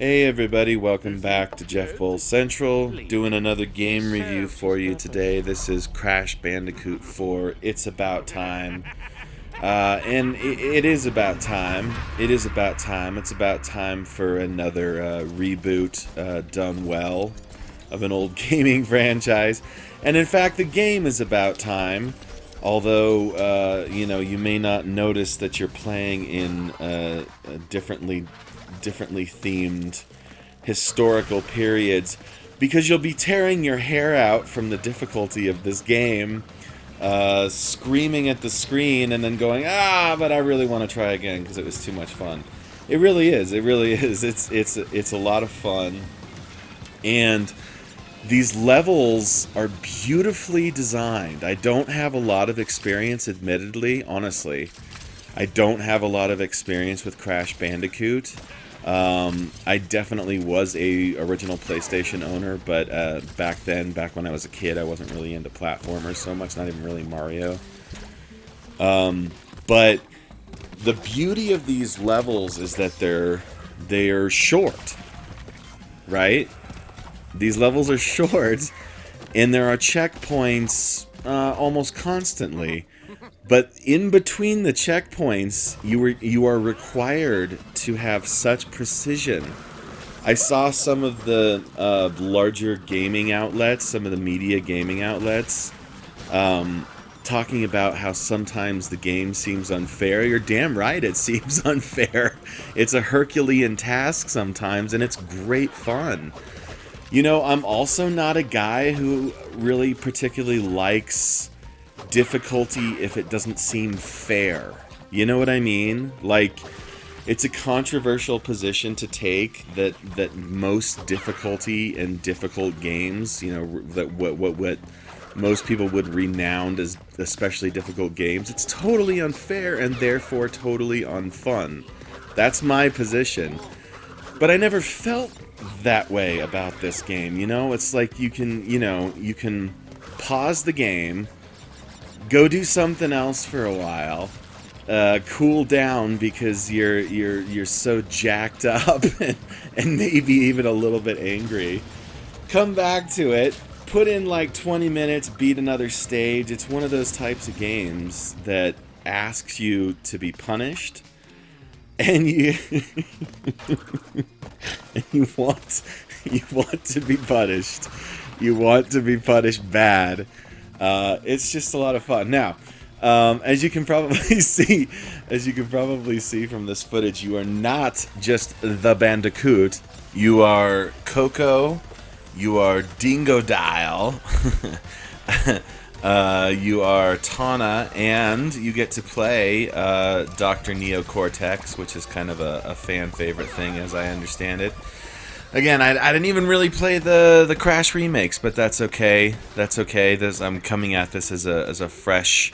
Hey everybody, welcome back to Jeff Bull Central. Doing another game review for you today. This is Crash Bandicoot 4. It's about time. And it is about time. It is about time. It's about time for another reboot done well of an old gaming franchise. And in fact, the game is about time. Although, you may not notice that you're playing in differently themed historical periods, because you'll be tearing your hair out from the difficulty of this game, screaming at the screen and then going, but I really want to try again because it was too much fun. It really is. It really is. It's a lot of fun. And these levels are beautifully designed. I don't have a lot of experience, admittedly, honestly. I don't have a lot of experience with Crash Bandicoot. I definitely was a original PlayStation owner, but back when I was a kid, I wasn't really into platformers so much, not even really Mario. But the beauty of these levels is that they're short, right? These levels are short, and there are checkpoints almost constantly. But in between the checkpoints, you are required to have such precision. I saw some of the larger gaming outlets, some of the media gaming outlets, talking about how sometimes the game seems unfair. You're damn right, it seems unfair. It's a Herculean task sometimes, and it's great fun. You know, I'm also not a guy who really particularly likes difficulty if it doesn't seem fair. You know what I mean? Like, it's a controversial position to take that most difficulty in difficult games, you know, that what most people would renown as especially difficult games, it's totally unfair and therefore totally unfun. That's my position. But I never felt that way about this game, you know? It's like you can pause the game, go do something else for a while, cool down because you're so jacked up and maybe even a little bit angry. Come back to it, put in like 20 minutes, beat another stage. It's one of those types of games that asks you to be punished, and you and you want to be punished. You want to be punished bad. It's just a lot of fun. Now, as you can probably see, from this footage, you are not just the Bandicoot. You are Coco. You are Dingodile. You are Tawna, and you get to play Dr. Neocortex, which is kind of a fan favorite thing, as I understand it. Again, I didn't even really play the Crash remakes, but that's okay. That's okay. I'm coming at this as a fresh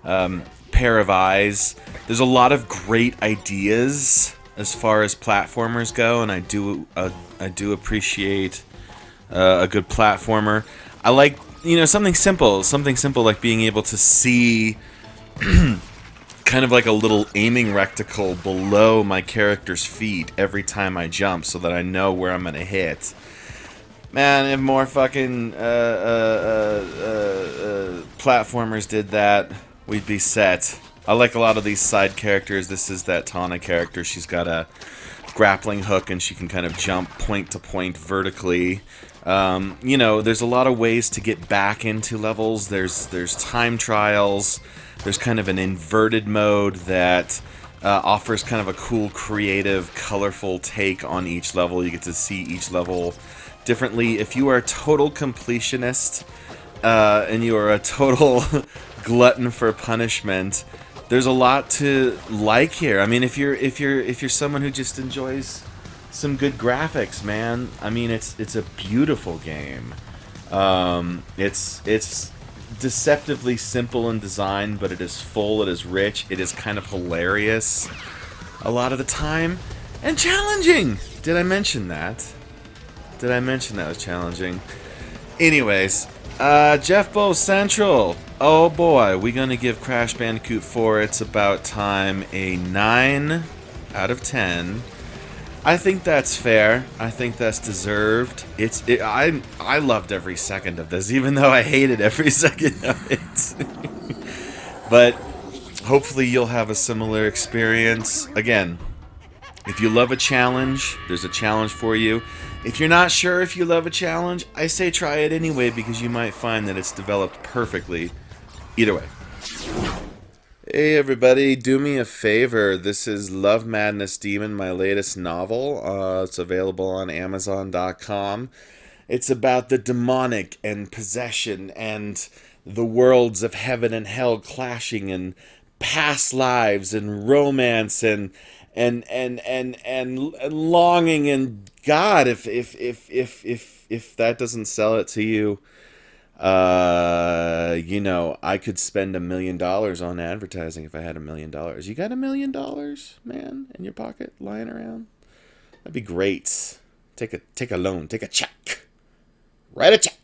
pair of eyes. There's a lot of great ideas as far as platformers go, and I do appreciate a good platformer. I like, something simple like being able to see kind of like a little aiming reticle below my character's feet every time I jump, so that I know where I'm gonna hit. Man, if more fucking platformers did that, we'd be set. I like a lot of these side characters. This is that Tawna character. She's got a grappling hook and she can kind of jump point to point vertically. There's a lot of ways to get back into levels. There's time trials. There's kind of an inverted mode that offers kind of a cool, creative, colorful take on each level. You get to see each level differently. If you are a total completionist and you are a total glutton for punishment, there's a lot to like here. I mean, if you're someone who just enjoys some good graphics, man, I mean, it's a beautiful game. It's deceptively simple in design, but it is full, it is rich, it is kind of hilarious a lot of the time, and challenging. Did I mention that? Did I mention that was challenging? Anyways, Jeff Bow Central. Oh boy, we're gonna give Crash Bandicoot 4 It's About Time a 9 out of 10. I think that's fair. I think that's deserved. I loved every second of this, even though I hated every second of it. But hopefully you'll have a similar experience. Again, if you love a challenge, there's a challenge for you. If you're not sure if you love a challenge, I say try it anyway because you might find that it's developed perfectly. Either way. Hey everybody, do me a favor. This is Love Madness Demon, my latest novel. It's available on Amazon.com. It's about the demonic and possession and the worlds of heaven and hell clashing and past lives and romance and longing and God, if that doesn't sell it to you, I could spend $1 million on advertising if I had $1 million. You got $1 million, man, in your pocket lying around? That'd be great. Take a loan, take a check. Write a check.